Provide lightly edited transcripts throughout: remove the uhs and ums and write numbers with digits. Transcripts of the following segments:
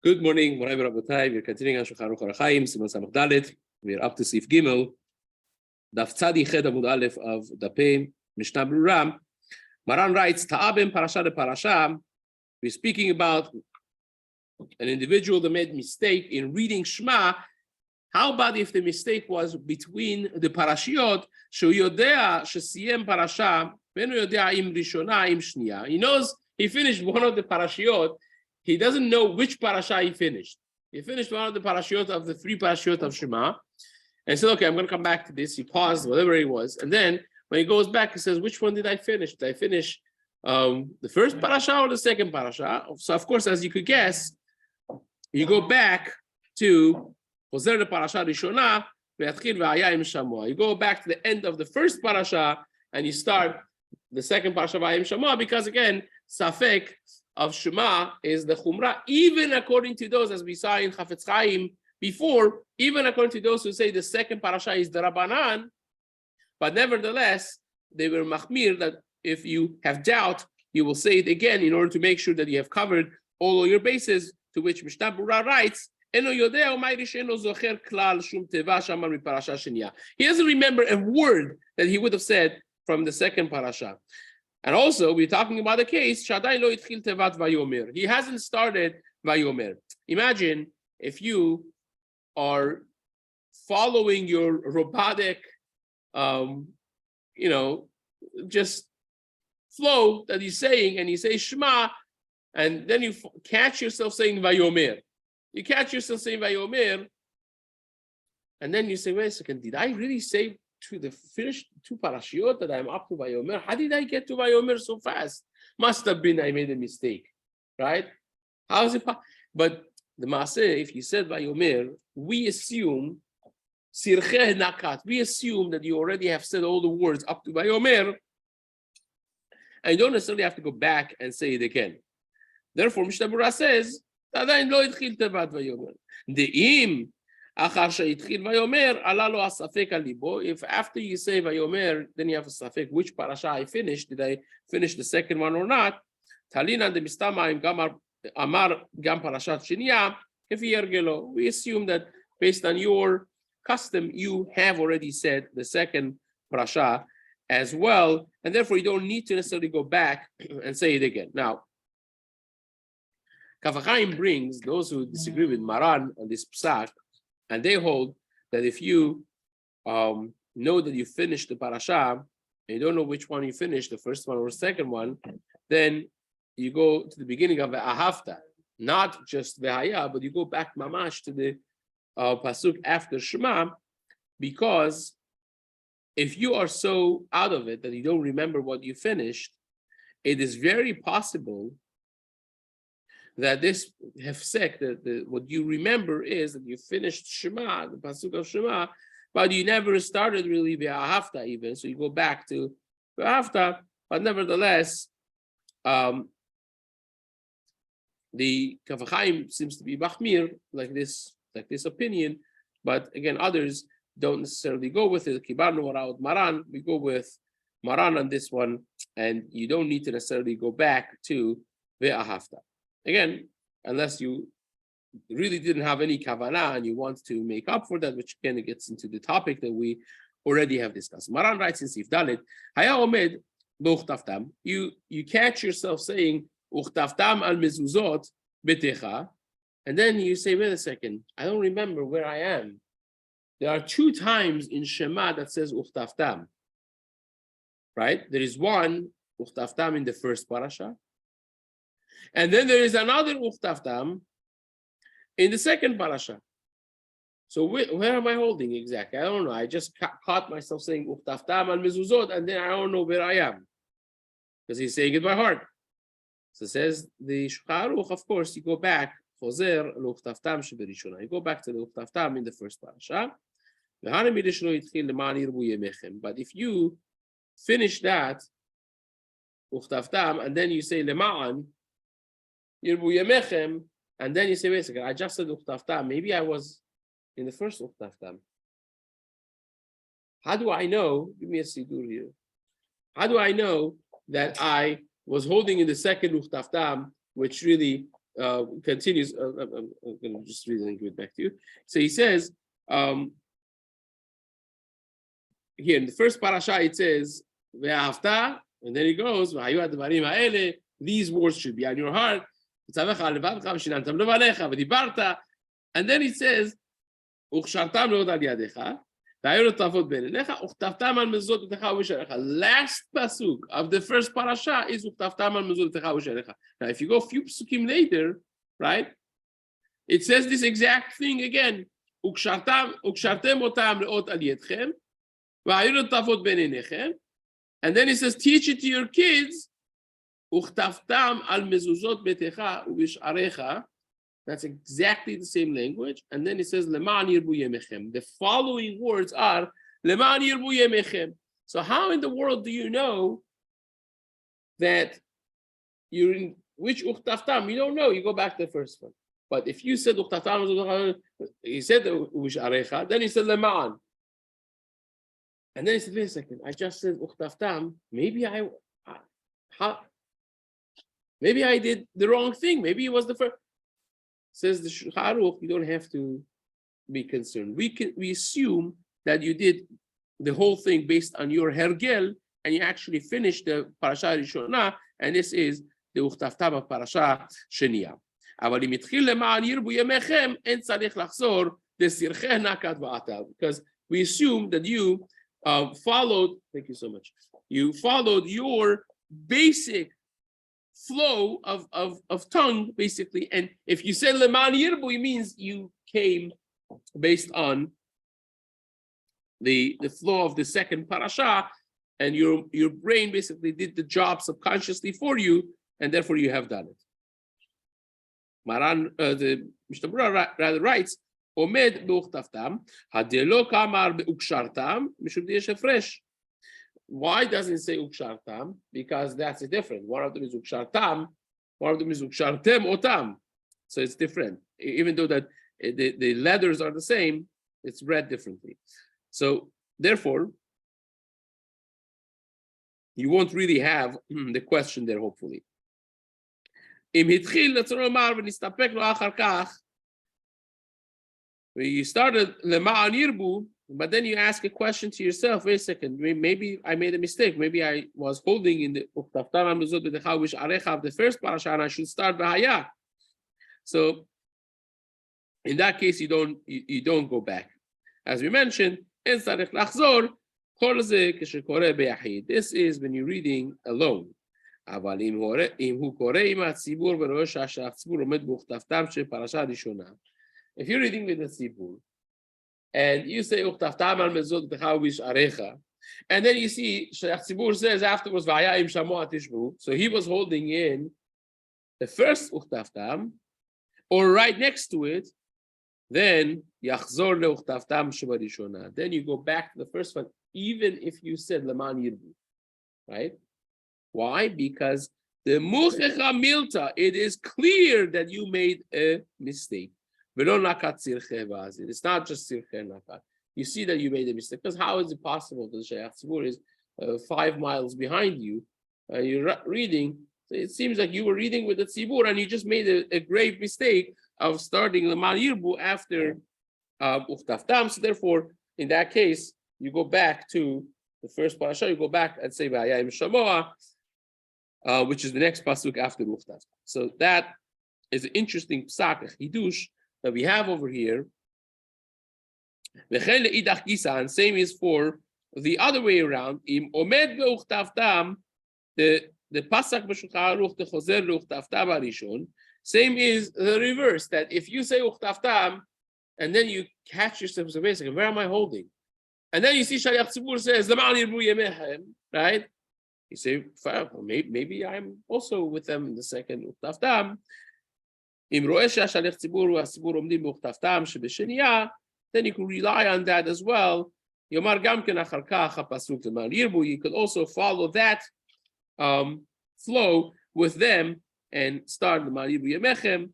Good morning, Moray Rabotai. We're continuing on Shulchan Aruch Arachaim, Siman Samach Dalet. We're up to Seif Gimel, Daf Tzadi Chet Amud Aleph of Dapei Mishna Berurah. Maran writes, Ta'abim parasha de parasha. We're speaking about an individual that made a mistake in reading Shema. How about if the mistake was between the parashiot? Shu yodea shesiyem parasha, v'enu yodea im rishona im shniya. He knows he finished one of the parashiot. He doesn't know which parasha he finished. He finished one of the parashiot of the three parashiot of Shema, and said, "Okay, I'm going to come back to this." He paused, whatever it was, and then when he goes back, he says, "Which one did I finish? Did I finish the first parasha or the second parasha?" So, of course, as you could guess, you go back to Choser parasha Rishona, ve'atchil ve'aya im shamua. You go back to the end of the first parasha and you start the second parasha ve'aya im shamua, because again, Safek of Shema is the Chumrah, even according to those, as we saw in Chafetz Chaim before, even according to those who say the second parasha is the Rabbanan, but nevertheless, they were machmir that if you have doubt, you will say it again in order to make sure that you have covered all of your bases, to which Mishna Berurah writes, he doesn't remember a word that he would have said from the second parasha. And also, we're talking about a case, he hasn't started Vayomer. Imagine if you are following your robotic, just flow that he's saying, and you say Shema, and then you catch yourself saying Vayomer. You catch yourself saying Vayomer, and then you say, wait a second, did I really say to the finished two parashiot that I'm up to Vayomer? How did I get to Vayomer so fast? Must have been I made a mistake, right? How is it possible? But the Maaseh, if you said Vayomer, we assume Sircheh Nakat. We assume that you already have said all the words up to Vayomer, and you don't necessarily have to go back and say it again. Therefore, Mishna Berurah says, עדיין לא התחיל תיבת ויאמר. דאם אחר שהתחיל ויאמר, עלה לו הספק על ליבו. If after you say ויאמר, then you have a ספק, which parasha I finished, did I finish the second one or not? תלינן דמסתמא אם גם אמר גם פרשת שנייה, כפי הרגלו. We assume that based on your custom, you have already said the second parasha as well, and therefore you don't need to necessarily go back and say it again. Now, Kaf HaChaim brings those who disagree with Maran on this psak, and they hold that if you know that you finished the parasha, and you don't know which one you finished, the first one or the second one, then you go to the beginning of the Ahavta, not just Vehaya, but you go back mamash to the pasuk after Shema, because if you are so out of it that you don't remember what you finished, it is very possible that this hefsek, that what you remember is that you finished Shema, the pasuk of Shema, but you never started really V'ahavta even, so you go back to V'ahavta, but nevertheless, the Kaf HaChaim seems to be machmir, like this opinion, but again, others don't necessarily go with it. Kibarnu Waraut Maran, we go with Maran on this one, and you don't need to necessarily go back to V'ahavta. Again, unless you really didn't have any kavanah and you want to make up for that, which again gets into the topic that we already have discussed. Maran writes in Seif Dalet, Haya omed b'uchtavtam. You catch yourself saying uchtavtam al mezuzot betecha, and then you say, wait a second, I don't remember where I am. There are two times in Shema that says uchtavtam, right? There is one uchtavtam in the first parasha, and then there is another uchtavtam in the second parasha. So where am I holding exactly? I don't know. I just caught myself saying uchtavtam al mezuzot, and then I don't know where I am, because he's saying it by heart. So it says the Shulchan Aruch, of course, you go back, choser l'uchtavtam sheberishona. You go back to the uchtavtam in the first parasha. But if you finish that uchtavtam and then you say lema'an Yirbu Yemechem, and then you say, wait a second, I just said Uchtavtam. Maybe I was in the first Uchtavtam. How do I know? Give me a sidur here. How do I know that I was holding in the second Uchtavtam, which really continues. I'm going to just read it and give it back to you. So he says, here in the first parasha, it says, Ve'afta, and then he goes, these words should be on your heart. And then he says, last pasuk of the first parasha is now if you go a few pasukim later, right, it says this exact thing again. And then it says, teach it to your kids. That's exactly the same language. And then it says, the following words are, so how in the world do you know that you're in which uchtaftam? You don't know. You go back to the first one. But if you said uchtaftam, he said arecha, then he said leman. And then he said, wait a second, I just said uchtaftam. Maybe I did the wrong thing. Maybe it was the first. Says the Shulchan Aruch, you don't have to be concerned. We assume that you did the whole thing based on your hergel, and you actually finished the parasha rishona, and this is the uchtaftam of parasha sheniya. אבל אם התחיל למען ירבו ימיכם, אין צריך לחזור לזרחי נקת ועטל, because we assume that you followed. Thank you so much. You followed your basic flow of tongue, basically. And if you said leman yirbu, it means you came based on the flow of the second parasha, and your brain basically did the job subconsciously for you, and therefore you have done it. Maran, the Mishna Berurah rather writes, Omed be'uchtaftam, hadelo kamar be'ukshartam, mishum diyesh hefresh. Why doesn't it say ukshartam? Because that's different. One of them is ukshartam, one of them is ukshartem otam. So it's different. Even though that the letters are the same, it's read differently. So therefore, you won't really have the question there, hopefully. When you started lema'an yirbu, but then you ask a question to yourself, wait a second, maybe I made a mistake. Maybe I was holding in the uchtaftam hamezot b'techa arecha of the first parasha, and I should start b'haya. So in that case, you don't go back. As we mentioned, this is when you're reading alone. If you're reading with the tzibur, and you say uchtaftam al mezot b'chawish arecha, and then you see Shayach Tzibur says afterwards v'haya im shamoa tishbu, so he was holding in the first uchtaftam, or right next to it, then yachzor leuchtaftam shebarishona. Then you go back to the first one, even if you said leman yirbu, right? Why? Because the muchecha milta, it is clear that you made a mistake. It's not just sirche nakat. You see that you made a mistake. Because how is it possible that the Shayach Tzibur is 5 miles behind you? You're reading. So it seems like you were reading with the Tzibur and you just made a grave mistake of starting Leman Yirbu after Uchtaftam. So therefore, in that case, you go back to the first parasha. You go back and say V'haya im shamoa, which is the next pasuk after Uchtaftam. So that is an interesting psak, hidush, that we have over here. And same is for the other way around. Im omed be'uchtaftam, the pasak b'shulchan aruch the chozer le'uchtaftam harishon. Same is the reverse. That if you say uchtaftam, and then you catch yourself, so basically, where am I holding? And then you see Shayach Tzibur says, "Leman yirbu yemechem," right? You say, maybe I'm also with them in the second uchtaftam. Then you can rely on that as well. You could also follow that flow with them and start the Ma'aribu Yemechem.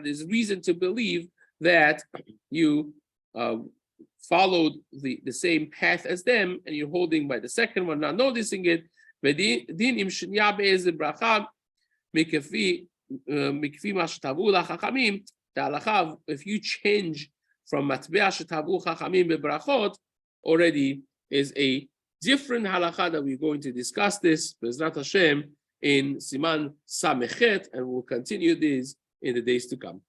There's reason to believe that you followed the same path as them and you're holding by the second one, not noticing it. מכפי מה שטבעו לחכמים, the halacha, if you change from מטבע שטבעו חכמים בברכות, already is a different halacha that we're going to discuss this, Bezrat Hashem, in Siman Samechet, and we'll continue this in the days to come.